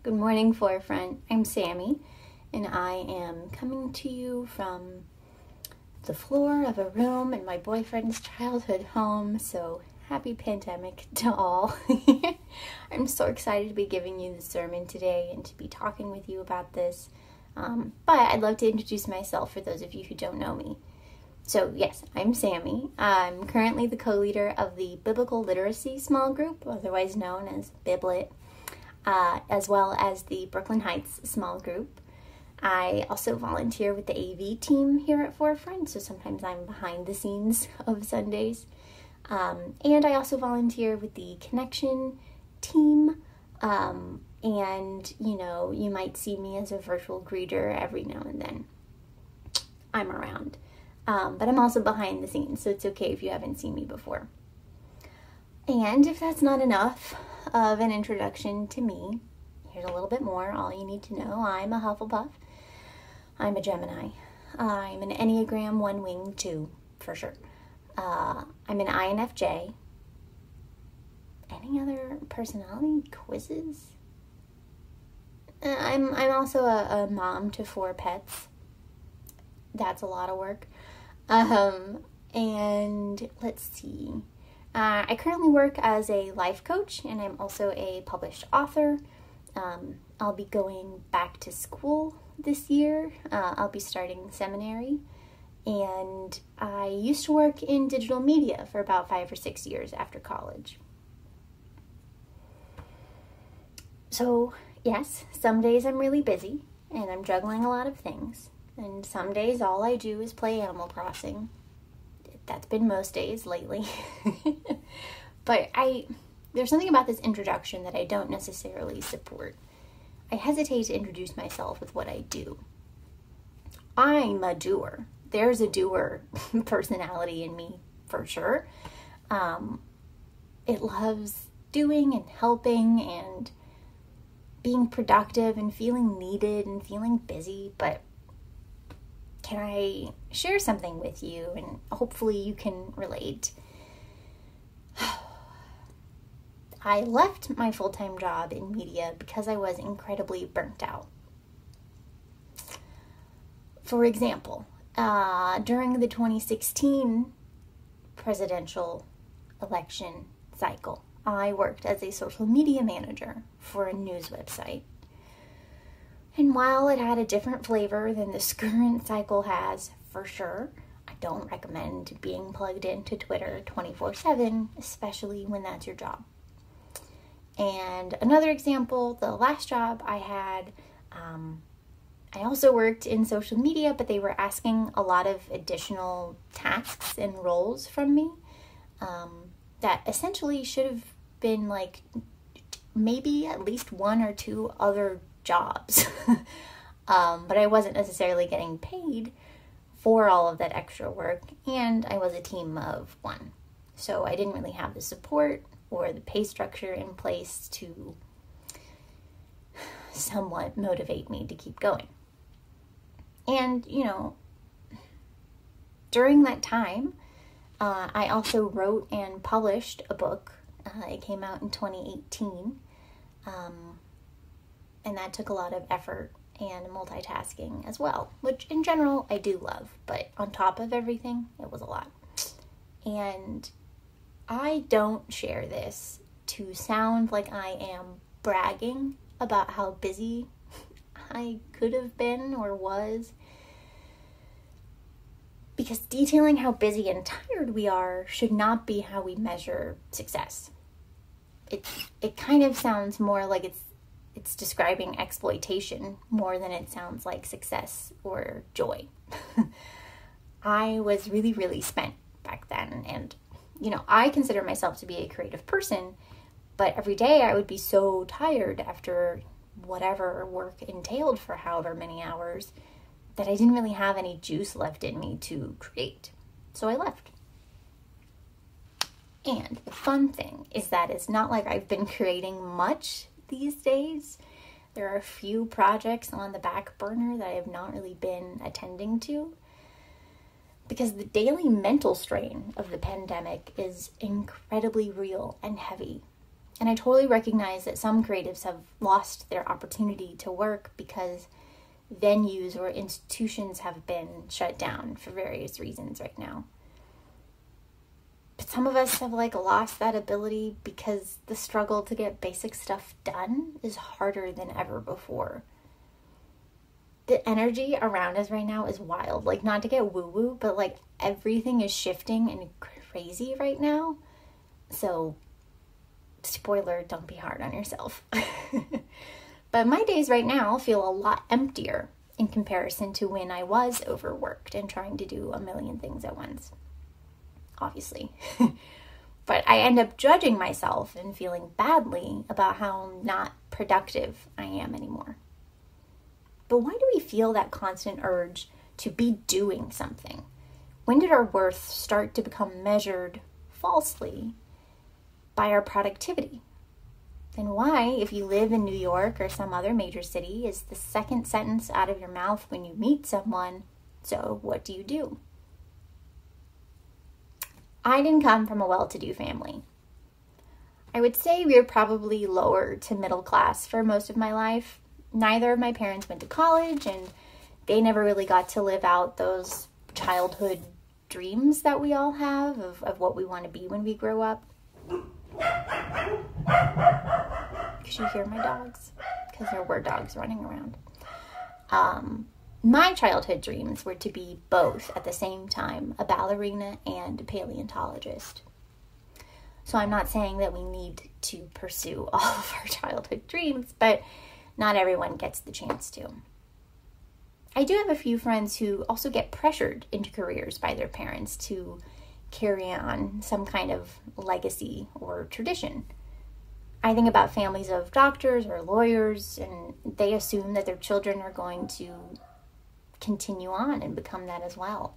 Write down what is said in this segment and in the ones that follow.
Good morning, forefront. I'm Sammy, and I am coming to you from the floor of a room in my boyfriend's childhood home, so happy pandemic to all. I'm so excited to be giving you the sermon today and to be talking with you about this, but I'd love to introduce myself for those of you who don't know me. So yes, I'm Sammy. I'm currently the co-leader of the Biblical Literacy Small Group, otherwise known as Biblit, as well as the Brooklyn Heights Small Group. I also volunteer with the AV team here at Forefront, so sometimes I'm behind the scenes of Sundays. And I also volunteer with the Connection team, and you might see me as a virtual greeter every now and then. I'm around. But I'm also behind the scenes, so it's okay if you haven't seen me before. And if that's not enough of an introduction to me, here's a little bit more. All you need to know: I'm a Hufflepuff. I'm a Gemini. I'm an Enneagram 1 wing 2, for sure. I'm an INFJ. Any other personality quizzes? I'm also a mom to 4 pets. That's a lot of work. And let's see. I currently work as a life coach, and I'm also a published author. I'll be going back to school this year. I'll be starting seminary. And I used to work in digital media for about 5 or 6 years after college. So, yes, some days I'm really busy, and I'm juggling a lot of things. And some days all I do is play Animal Crossing. That's been most days lately. But there's something about this introduction that I don't necessarily support. I hesitate to introduce myself with what I do. I'm a doer. There's a doer personality in me, for sure. It loves doing and helping and being productive and feeling needed and feeling busy, but can I share something with you, and hopefully you can relate? I left my full-time job in media because I was incredibly burnt out. For example, during the 2016 presidential election cycle, I worked as a social media manager for a news website. And while it had a different flavor than this current cycle has, for sure, I don't recommend being plugged into Twitter 24/7, especially when that's your job. And another example, the last job I had, I also worked in social media, but they were asking a lot of additional tasks and roles from me that essentially should have been like maybe at least 1 or 2 other jobs. But I wasn't necessarily getting paid for all of that extra work, and I was a team of 1. So I didn't really have the support or the pay structure in place to somewhat motivate me to keep going. And, during that time, I also wrote and published a book. It came out in 2018. And that took a lot of effort and multitasking as well, which in general I do love, but on top of everything, it was a lot. And I don't share this to sound like I am bragging about how busy I could have been or was, because detailing how busy and tired we are should not be how we measure success. It kind of sounds more like it's describing exploitation more than it sounds like success or joy. I was really, really spent back then. And, I consider myself to be a creative person, but every day I would be so tired after whatever work entailed for however many hours that I didn't really have any juice left in me to create. So I left. And the fun thing is that it's not like I've been creating much these days. There are a few projects on the back burner that I have not really been attending to, because the daily mental strain of the pandemic is incredibly real and heavy. And I totally recognize that some creatives have lost their opportunity to work because venues or institutions have been shut down for various reasons right now. But some of us have lost that ability because the struggle to get basic stuff done is harder than ever before. The energy around us right now is wild. Not to get woo-woo, but everything is shifting and crazy right now. So, spoiler, don't be hard on yourself. But my days right now feel a lot emptier in comparison to when I was overworked and trying to do a million things at once. Obviously. But I end up judging myself and feeling badly about how not productive I am anymore. But why do we feel that constant urge to be doing something? When did our worth start to become measured falsely by our productivity? And why, if you live in New York or some other major city, is the second sentence out of your mouth when you meet someone, "So what do you do?" I didn't come from a well-to-do family. I would say we were probably lower to middle class for most of my life. Neither of my parents went to college, and they never really got to live out those childhood dreams that we all have of what we want to be when we grow up. Could you hear my dogs? Because there were dogs running around. My childhood dreams were to be both at the same time, a ballerina and a paleontologist. So I'm not saying that we need to pursue all of our childhood dreams, but not everyone gets the chance to. I do have a few friends who also get pressured into careers by their parents to carry on some kind of legacy or tradition. I think about families of doctors or lawyers, and they assume that their children are going to continue on and become that as well.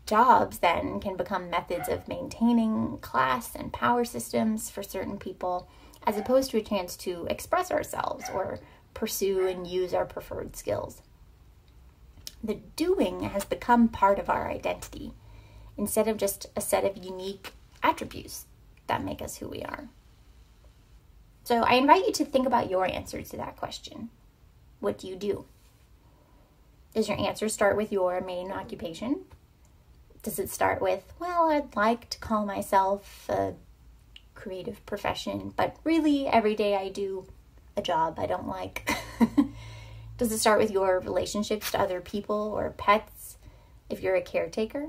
Jobs then can become methods of maintaining class and power systems for certain people, as opposed to a chance to express ourselves or pursue and use our preferred skills. The doing has become part of our identity, instead of just a set of unique attributes that make us who we are. So I invite you to think about your answer to that question. What do you do? Does your answer start with your main occupation? Does it start with, well, I'd like to call myself a creative profession, but really every day I do a job I don't like? Does it start with your relationships to other people or pets if you're a caretaker?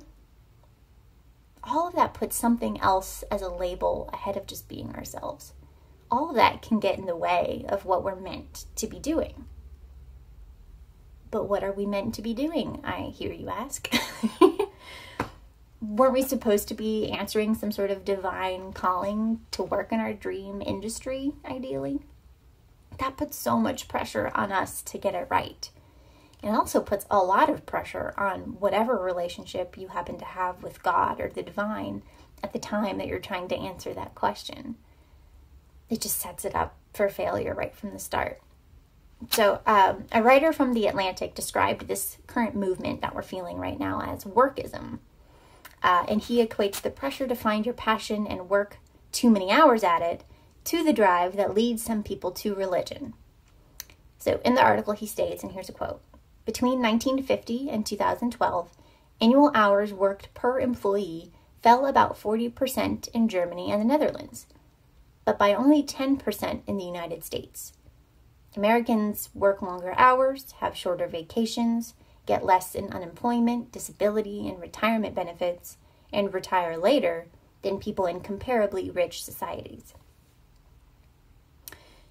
All of that puts something else as a label ahead of just being ourselves. All of that can get in the way of what we're meant to be doing. But what are we meant to be doing, I hear you ask? Weren't we supposed to be answering some sort of divine calling to work in our dream industry, ideally? That puts so much pressure on us to get it right. It also puts a lot of pressure on whatever relationship you happen to have with God or the divine at the time that you're trying to answer that question. It just sets it up for failure right from the start. So a writer from The Atlantic described this current movement that we're feeling right now as workism. And he equates the pressure to find your passion and work too many hours at it to the drive that leads some people to religion. So in the article he states, and here's a quote, "Between 1950 and 2012, annual hours worked per employee fell about 40% in Germany and the Netherlands, but by only 10% in the United States. Americans work longer hours, have shorter vacations, get less in unemployment, disability, and retirement benefits, and retire later than people in comparably rich societies."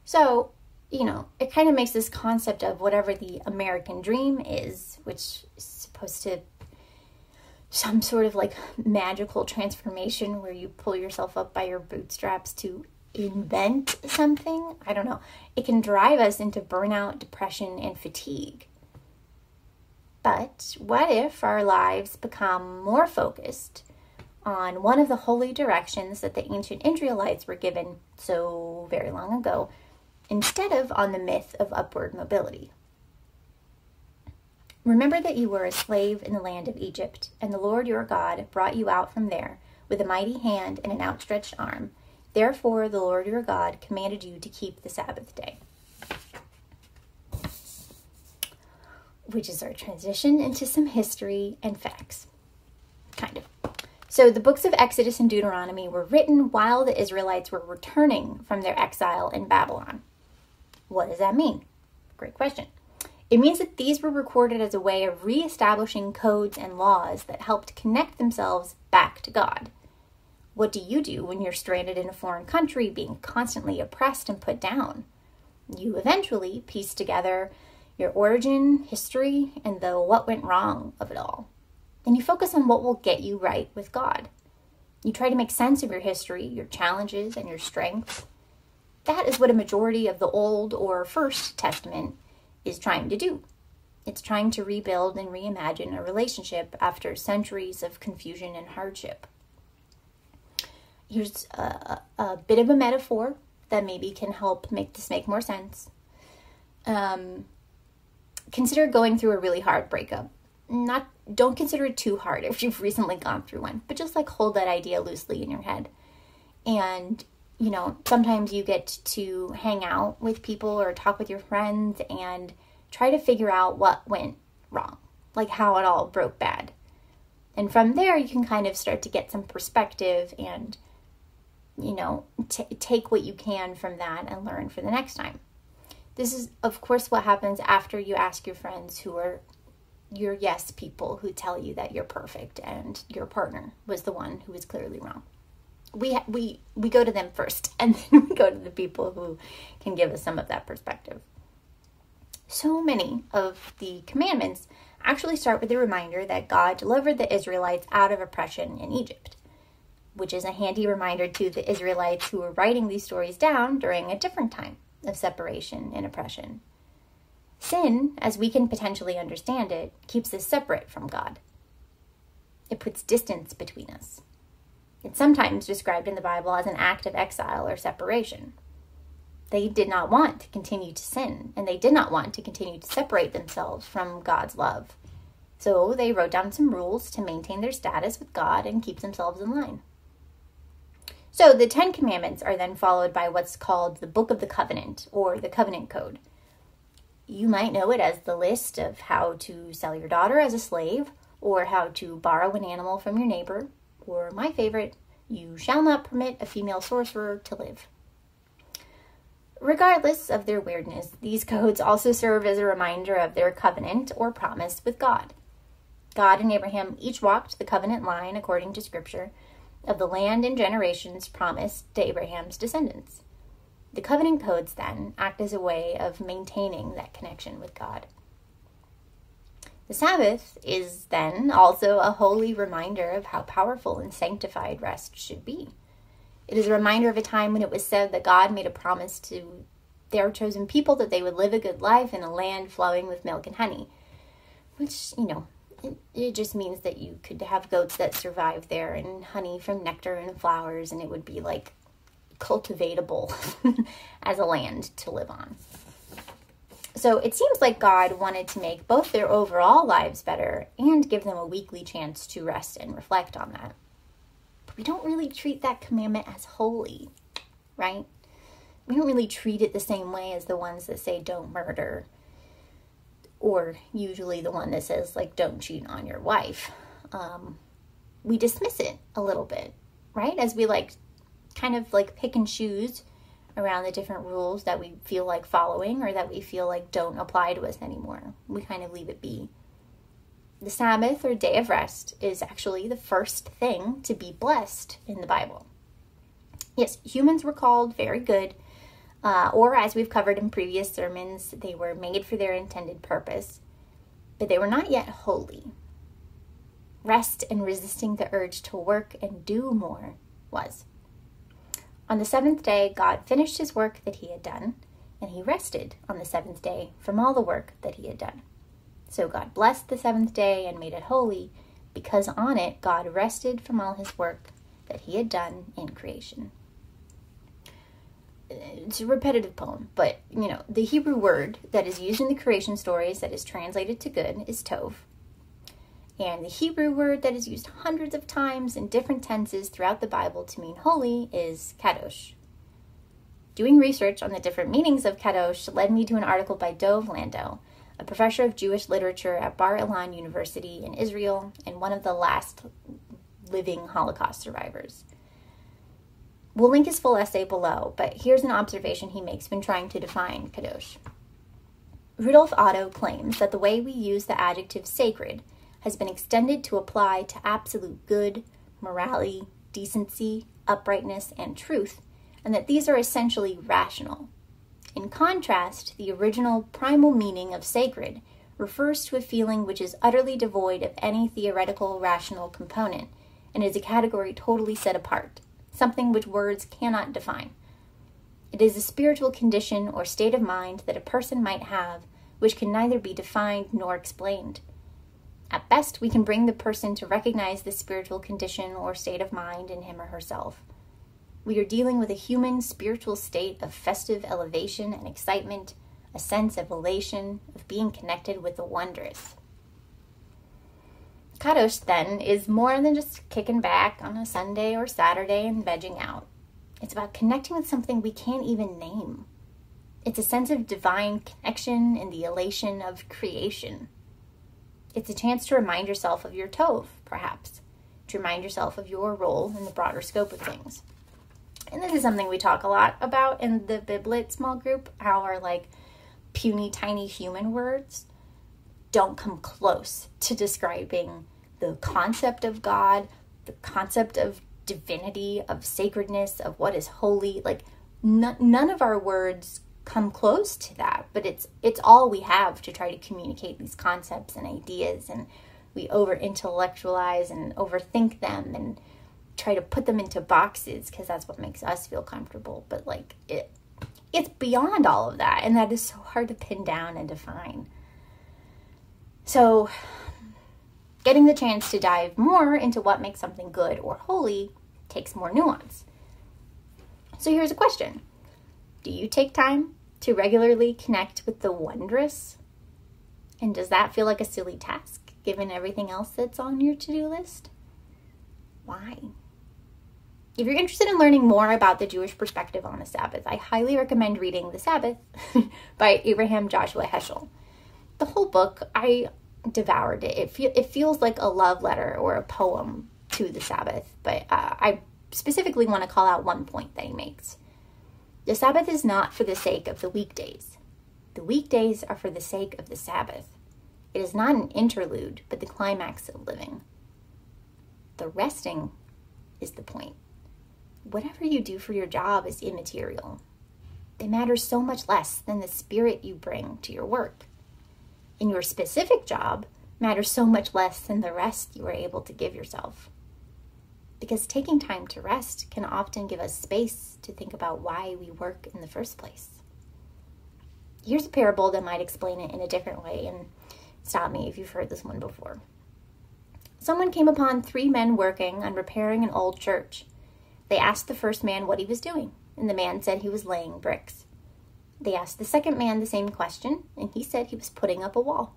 So, it kind of makes this concept of whatever the American dream is, which is supposed to some sort of magical transformation where you pull yourself up by your bootstraps to invent something. I don't know. It can drive us into burnout, depression, and fatigue. But what if our lives become more focused on one of the holy directions that the ancient Israelites were given so very long ago, instead of on the myth of upward mobility? "Remember that you were a slave in the land of Egypt, and the Lord your God brought you out from there with a mighty hand and an outstretched arm. Therefore, the Lord your God commanded you to keep the Sabbath day. Which is our transition into some history and facts. Kind of. So the books of Exodus and Deuteronomy were written while the Israelites were returning from their exile in Babylon. What does that mean? Great question. It means that these were recorded as a way of reestablishing codes and laws that helped connect themselves back to God. What do you do when you're stranded in a foreign country, being constantly oppressed and put down? You eventually piece together your origin, history, and the what went wrong of it all. And you focus on what will get you right with God. You try to make sense of your history, your challenges, and your strengths. That is what a majority of the Old or First Testament is trying to do. It's trying to rebuild and reimagine a relationship after centuries of confusion and hardship. Here's a bit of a metaphor that maybe can help make this make more sense. Consider going through a really hard breakup. Don't consider it too hard if you've recently gone through one, but just like hold that idea loosely in your head. And sometimes you get to hang out with people or talk with your friends and try to figure out what went wrong, like how it all broke bad. And from there, you can kind of start to get some perspective and, take what you can from that and learn for the next time. This is, of course, what happens after you ask your friends who are your yes people who tell you that you're perfect and your partner was the one who was clearly wrong. We go to them first, and then we go to the people who can give us some of that perspective. So many of the commandments actually start with a reminder that God delivered the Israelites out of oppression in Egypt, which is a handy reminder to the Israelites who were writing these stories down during a different time of separation and oppression. Sin, as we can potentially understand it, keeps us separate from God. It puts distance between us. It's sometimes described in the Bible as an act of exile or separation. They did not want to continue to sin, and they did not want to continue to separate themselves from God's love. So they wrote down some rules to maintain their status with God and keep themselves in line. So the 10 Commandments are then followed by what's called the Book of the Covenant, or the Covenant Code. You might know it as the list of how to sell your daughter as a slave, or how to borrow an animal from your neighbor, or my favorite, you shall not permit a female sorcerer to live. Regardless of their weirdness, these codes also serve as a reminder of their covenant or promise with God. God and Abraham each walked the covenant line, according to Scripture, of the land and generations promised to Abraham's descendants. The covenant codes, then, act as a way of maintaining that connection with God. The Sabbath is, then, also a holy reminder of how powerful and sanctified rest should be. It is a reminder of a time when it was said that God made a promise to their chosen people that they would live a good life in a land flowing with milk and honey, which, it just means that you could have goats that survive there and honey from nectar and flowers, and it would be like cultivatable as a land to live on. So it seems like God wanted to make both their overall lives better and give them a weekly chance to rest and reflect on that. But we don't really treat that commandment as holy, right? We don't really treat it the same way as the ones that say don't murder, or usually the one that says, don't cheat on your wife. We dismiss it a little bit, right? As we kind of pick and choose around the different rules that we feel like following or that we feel like don't apply to us anymore. We kind of leave it be. The Sabbath, or day of rest, is actually the first thing to be blessed in the Bible. Yes, humans were called very good, or as we've covered in previous sermons, they were made for their intended purpose, but they were not yet holy. Rest and resisting the urge to work and do more was. On the seventh day, God finished his work that he had done, and he rested on the seventh day from all the work that he had done. So God blessed the seventh day and made it holy, because on it God rested from all his work that he had done in creation. It's a repetitive poem, but, the Hebrew word that is used in the creation stories that is translated to good is tov. And the Hebrew word that is used hundreds of times in different tenses throughout the Bible to mean holy is kadosh. Doing research on the different meanings of kadosh led me to an article by Dov Landau, a professor of Jewish literature at Bar Ilan University in Israel and one of the last living Holocaust survivors. We'll link his full essay below, but here's an observation he makes when trying to define kadosh. Rudolf Otto claims that the way we use the adjective sacred has been extended to apply to absolute good, morality, decency, uprightness, and truth, and that these are essentially rational. In contrast, the original primal meaning of sacred refers to a feeling which is utterly devoid of any theoretical rational component and is a category totally set apart, something which words cannot define. It is a spiritual condition or state of mind that a person might have which can neither be defined nor explained. At best, we can bring the person to recognize this spiritual condition or state of mind in him or herself. We are dealing with a human spiritual state of festive elevation and excitement, a sense of elation, of being connected with the wondrous. Kadosh, then, is more than just kicking back on a Sunday or Saturday and vegging out. It's about connecting with something we can't even name. It's a sense of divine connection and the elation of creation. It's a chance to remind yourself of your tov, perhaps, to remind yourself of your role in the broader scope of things. And this is something we talk a lot about in the Biblit small group, how our puny, tiny human words don't come close to describing the concept of God, the concept of divinity, of sacredness, of what is holy. None of our words come close to that, but it's all we have to try to communicate these concepts and ideas, and we over-intellectualize and overthink them and try to put them into boxes because that's what makes us feel comfortable. But it's beyond all of that, and that is so hard to pin down and define. So getting the chance to dive more into what makes something good or holy takes more nuance. So here's a question. Do you take time to regularly connect with the wondrous? And does that feel like a silly task, given everything else that's on your to-do list? Why? If you're interested in learning more about the Jewish perspective on the Sabbath, I highly recommend reading The Sabbath by Abraham Joshua Heschel. The whole book, I devoured it. It feels like a love letter or a poem to the Sabbath, but I specifically want to call out one point that he makes. The Sabbath is not for the sake of the weekdays. The weekdays are for the sake of the Sabbath. It is not an interlude, but the climax of living. The resting is the point. Whatever you do for your job is immaterial. They matter so much less than the spirit you bring to your work. And your specific job matters so much less than the rest you are able to give yourself. Because taking time to rest can often give us space to think about why we work in the first place. Here's a parable that might explain it in a different way, and stop me if you've heard this one before. Someone came upon 3 men working on repairing an old church. They asked the first man what he was doing, and the man said he was laying bricks. They asked the second man the same question, and he said he was putting up a wall.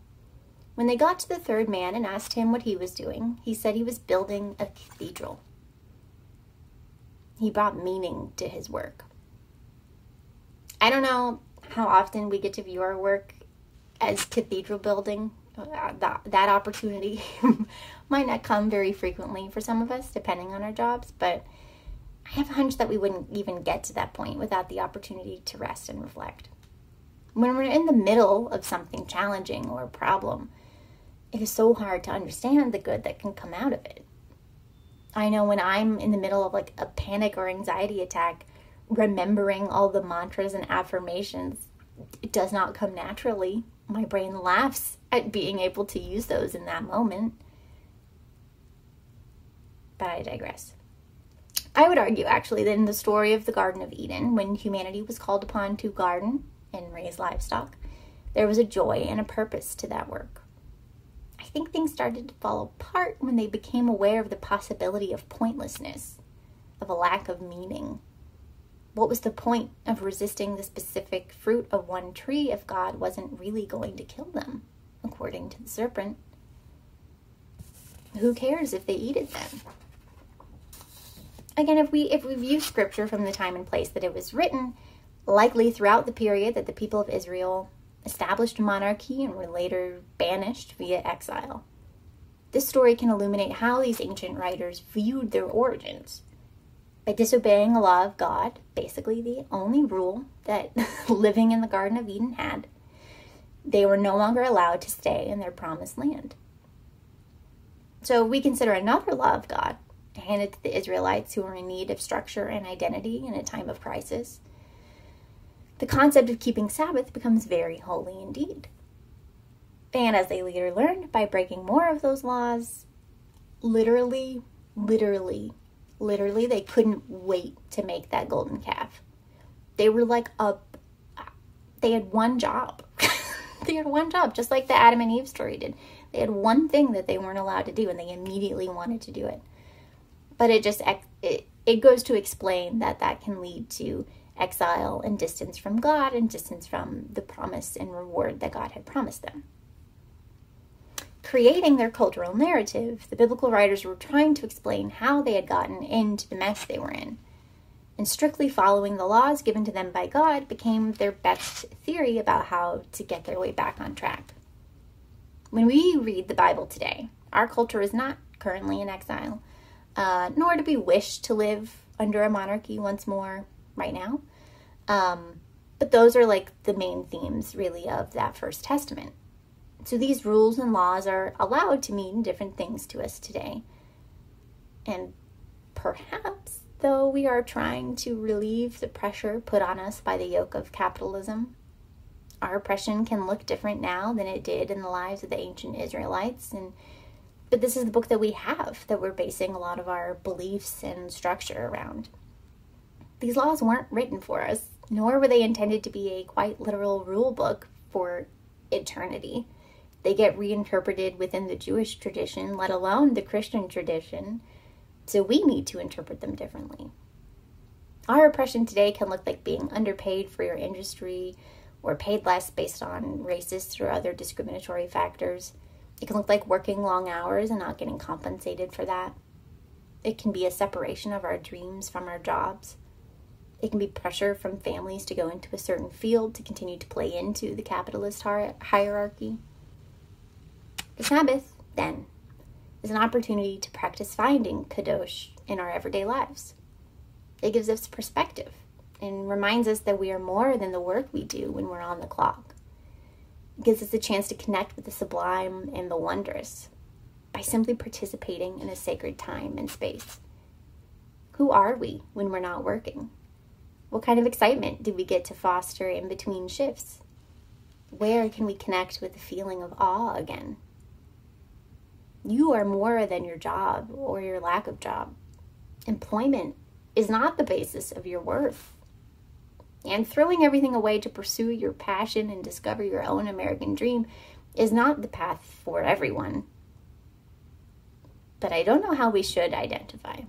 When they got to the third man and asked him what he was doing, he said he was building a cathedral. He brought meaning to his work. I don't know how often we get to view our work as cathedral building. That opportunity might not come very frequently for some of us, depending on our jobs, but I have a hunch that we wouldn't even get to that point without the opportunity to rest and reflect. When we're in the middle of something challenging or a problem, it is so hard to understand the good that can come out of it. I know when I'm in the middle of a panic or anxiety attack, remembering all the mantras and affirmations, it does not come naturally. My brain laughs at being able to use those in that moment. But I digress. I would argue, actually, that in the story of the Garden of Eden, when humanity was called upon to garden and raise livestock, there was a joy and a purpose to that work. I think things started to fall apart when they became aware of the possibility of pointlessness, of a lack of meaning. What was the point of resisting the specific fruit of one tree if God wasn't really going to kill them, according to the serpent? who cares if they eat it then? Again, if we view scripture from the time and place that it was written, likely throughout the period that the people of Israel established monarchy and were later banished via exile, this story can illuminate how these ancient writers viewed their origins. By disobeying the law of God, basically the only rule that living in the Garden of Eden had, they were no longer allowed to stay in their promised land. So we consider another law of God handed to the Israelites who were in need of structure and identity in a time of crisis. The concept of keeping Sabbath becomes very holy indeed. And as they later learned, by breaking more of those laws, literally, they couldn't wait to make that golden calf. They were like they had one job. They had one job, just like the Adam and Eve story did. They had one thing that they weren't allowed to do, and they immediately wanted to do it. But it goes to explain that can lead to exile and distance from God and distance from the promise and reward that God had promised them. Creating their cultural narrative, the biblical writers were trying to explain how they had gotten into the mess they were in. And strictly following the laws given to them by God became their best theory about how to get their way back on track. When we read the Bible today, our culture is not currently in exile, nor do we wish to live under a monarchy once more right now. But those are like the main themes, really, of that First Testament. So these rules and laws are allowed to mean different things to us today. And perhaps, though we are trying to relieve the pressure put on us by the yoke of capitalism, our oppression can look different now than it did in the lives of the ancient Israelites. But this is the book that we have, that we're basing a lot of our beliefs and structure around. These laws weren't written for us, nor were they intended to be a quite literal rule book for eternity. They get reinterpreted within the Jewish tradition, let alone the Christian tradition, so we need to interpret them differently. Our oppression today can look like being underpaid for your industry or paid less based on racist or other discriminatory factors. It can look like working long hours and not getting compensated for that. It can be a separation of our dreams from our jobs. It can be pressure from families to go into a certain field to continue to play into the capitalist hierarchy. The Sabbath, then, is an opportunity to practice finding kadosh in our everyday lives. It gives us perspective and reminds us that we are more than the work we do when we're on the clock. It gives us a chance to connect with the sublime and the wondrous by simply participating in a sacred time and space. Who are we when we're not working? What kind of excitement do we get to foster in between shifts? Where can we connect with the feeling of awe again? You are more than your job or your lack of job. Employment is not the basis of your worth. And throwing everything away to pursue your passion and discover your own American dream is not the path for everyone. But I don't know how we should identify.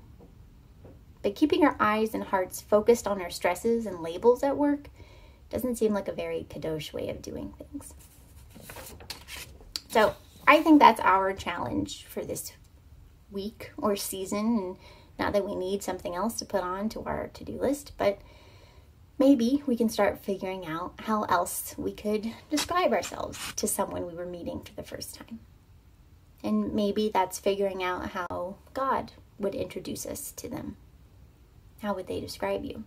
But keeping our eyes and hearts focused on our stresses and labels at work doesn't seem like a very kadosh way of doing things. So I think that's our challenge for this week or season. And not that we need something else to put on to our to-do list, but maybe we can start figuring out how else we could describe ourselves to someone we were meeting for the first time. And maybe that's figuring out how God would introduce us to them. How would they describe you?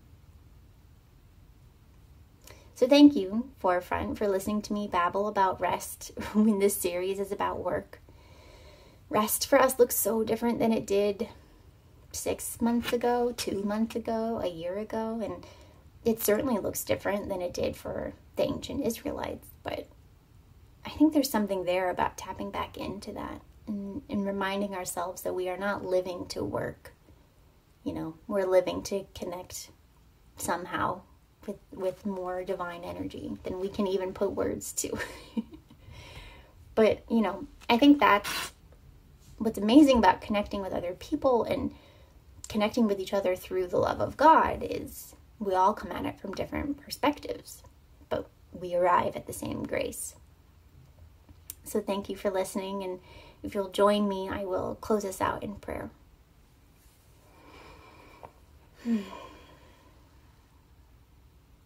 So thank you, Forefront, for listening to me babble about rest when this series is about work. Rest for us looks so different than it did 6 months ago, 2 months ago, a year ago, and it certainly looks different than it did for the ancient Israelites. But I think there's something there about tapping back into that and reminding ourselves that we are not living to work. You know, we're living to connect somehow with more divine energy than we can even put words to. But, you know, I think that's what's amazing about connecting with other people and connecting with each other through the love of God is we all come at it from different perspectives, but we arrive at the same grace. So thank you for listening, and if you'll join me, I will close us out in prayer.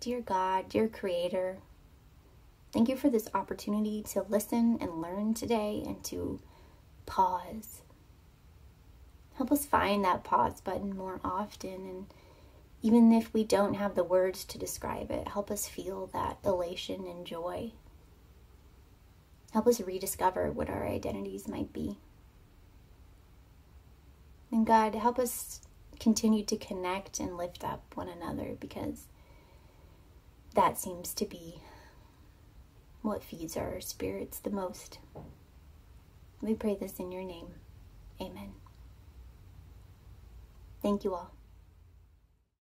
Dear God, dear Creator, thank you for this opportunity to listen and learn today and to pause. Help us find that pause button more often, and even if we don't have the words to describe it, help us feel that elation and joy. Help us rediscover what our identities might be. And God, help us continue to connect and lift up one another, because that seems to be what feeds our spirits the most. We pray this in your name. Amen. Thank you all.